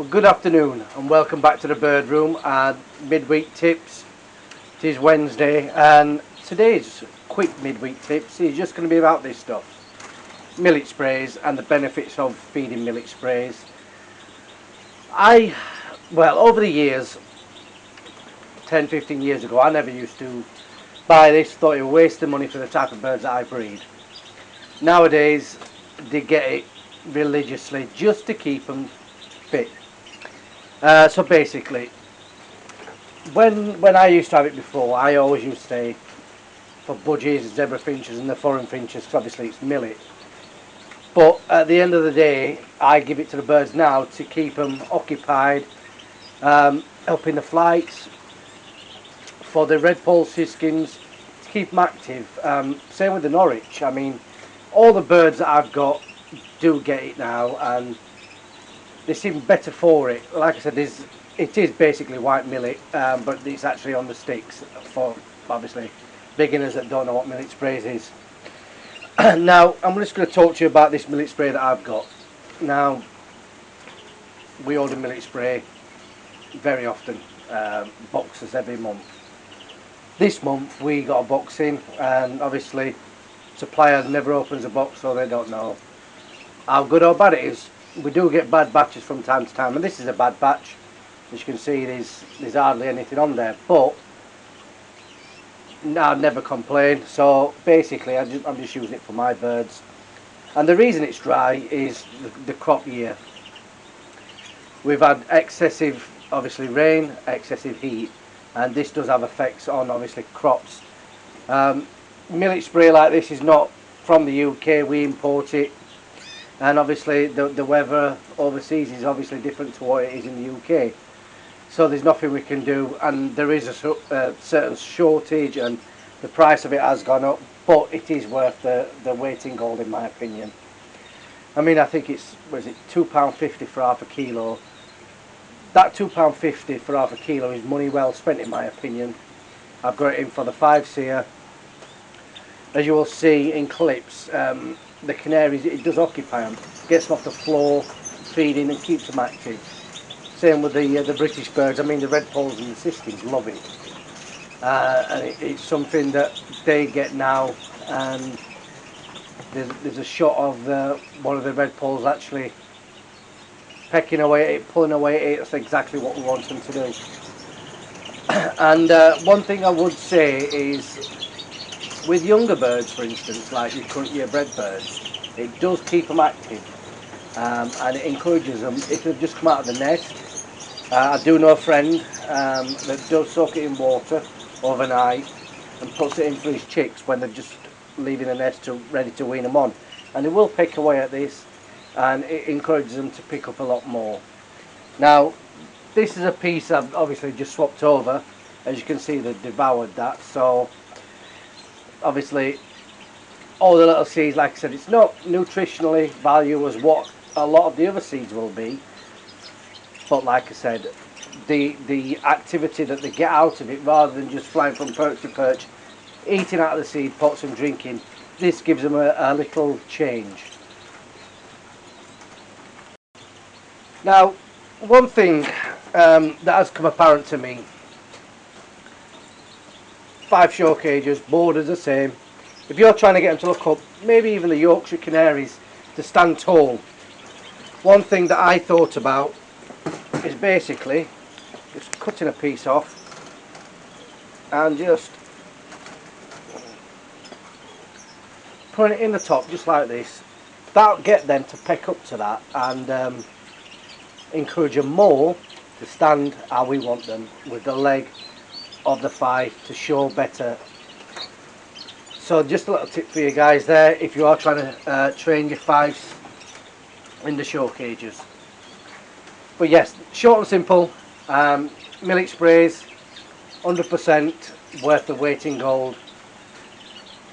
Well, good afternoon and welcome back to the bird room and midweek tips. It is Wednesday and today's quick midweek tips is just going to be about this stuff, millet sprays and the benefits of feeding millet sprays. Over the years, 10-15 years ago, I never used to buy this, thought it was wasting money for the type of birds that I breed. Nowadays they get it religiously just to keep them fit. So basically, when I used to have it before, I always used to say for budgies, zebra finches and the foreign finches, because obviously it's millet. But at the end of the day, I give it to the birds now to keep them occupied, helping the flights, for the red poll siskins, to keep them active. Same with the Norwich. I mean, all the birds that I've got do get it now, and they seem better for it. Like I said, it is basically white millet, but it's actually on the sticks for obviously beginners that don't know what millet sprays is. Now I'm just going to talk to you about this millet spray that I've got. Now we order millet spray very often, boxes every month. This month we got a box in, and obviously supplier never opens a box, so they don't know how good or bad it is. We do get bad batches from time to time, and this is a bad batch. As you can see, there's hardly anything on there, but I never complain. So basically I'm just using it for my birds, and the reason it's dry is the crop year. We've had excessive obviously rain, excessive heat, and this does have effects on obviously crops. Millet spray like this is not from the UK, we import it. And obviously the weather overseas is obviously different to what it is in the UK. So there's nothing we can do, and there is a certain shortage, and the price of it has gone up, but it is worth the weight in gold in my opinion. I mean, I think it's, was it £2.50 for half a kilo. That £2.50 for half a kilo is money well spent in my opinion. I've got it in for the 5-seer. As you will see in clips, the canaries, it does occupy them, gets them off the floor, feeding, and keeps them active. Same with the British birds. I mean, the red polls and the siskins love it, and it's something that they get now. And there's a shot of one of the red polls actually pecking away at it, pulling away at it. That's exactly what we want them to do. And one thing I would say is, with younger birds, for instance, like your current year bred birds, it does keep them active, and it encourages them. If they've just come out of the nest, I do know a friend that does soak it in water overnight and puts it in for his chicks when they're just leaving the nest ready to wean them on, and they will pick away at this, and it encourages them to pick up a lot more. Now this is a piece I've obviously just swapped over. As you can see, they've devoured that, so obviously all the little seeds, like I said, it's not nutritionally value as what a lot of the other seeds will be, but like I said, the activity that they get out of it, rather than just flying from perch to perch, eating out of the seed pots and drinking, this gives them a little change. Now one thing that has come apparent to me, 5 show cages, borders the same. If you're trying to get them to look up, maybe even the Yorkshire Canaries, to stand tall, one thing that I thought about is basically just cutting a piece off and just putting it in the top just like this. That'll get them to peck up to that, and encourage them more to stand how we want them, with the leg of the 5 to show better. So just a little tip for you guys there, if you are trying to train your 5s in the show cages. But yes, short and simple, millet sprays, 100% worth the weight in gold.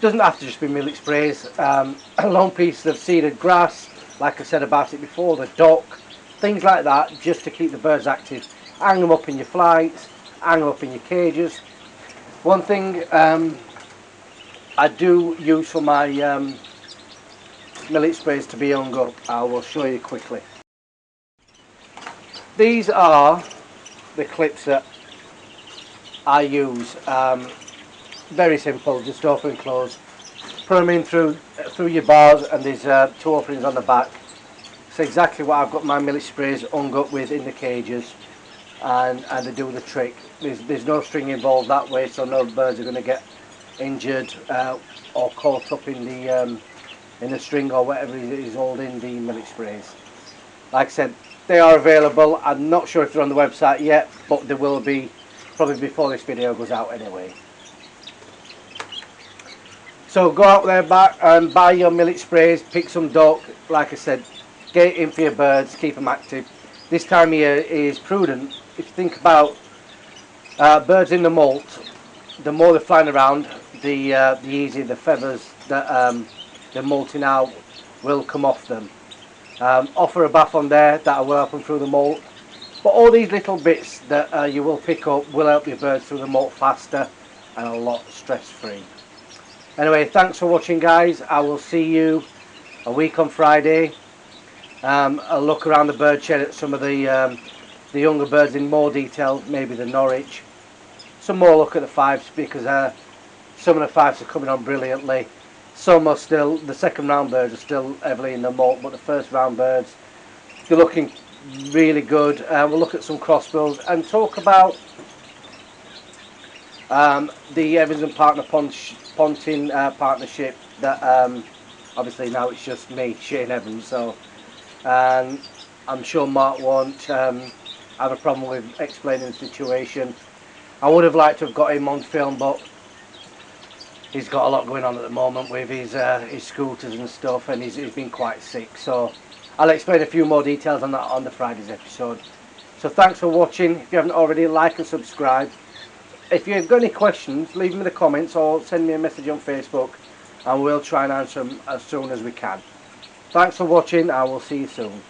Doesn't have to just be millet sprays. A long piece of seeded grass, like I said about it before, the dock, things like that, just to keep the birds active. Hang them up in your flights, hang them up in your cages. One thing I do use for my millet sprays to be hung up, I will show you quickly. these are the clips that I use. Very simple, just open and close. Put them in through your bars, and there's 2 openings on the back. It's exactly what I've got my millet sprays hung up with in the cages, and they do the trick. There's no string involved that way, so no birds are going to get injured or caught up in the string or whatever it is holding the millet sprays. Like I said, they are available. I'm not sure if they're on the website yet, but they will be probably before this video goes out anyway. So go out there back and buy your millet sprays, pick some duck. Like I said, get it in for your birds, keep them active. This time of year is prudent. If you think about birds in the molt, the more they're flying around, the easier the feathers that they're molting out will come off them. Offer a bath on there, that will help them through the molt. But all these little bits that you will pick up will help your birds through the molt faster and a lot stress free. Anyway, thanks for watching, guys. I will see you a week on Friday. I'll look around the bird shed at some of the younger birds in more detail, maybe the Norwich. Some more look at the fives, because some of the fives are coming on brilliantly. Some are still, the second round birds are still heavily in the molt, but the first round birds, they're looking really good. We'll look at some crossbills and talk about the Evans and Partner Ponting partnership that obviously now it's just me, Shane Evans, so I'm sure Mark won't have a problem with explaining the situation. I would have liked to have got him on film, but he's got a lot going on at the moment with his scooters and stuff, and he's been quite sick, so I'll explain a few more details on that on the Friday's episode. So thanks for watching. If you haven't already, like and subscribe. If you've got any questions, leave them in the comments or send me a message on Facebook, and we'll try and answer them as soon as we can. Thanks for watching. I will see you soon.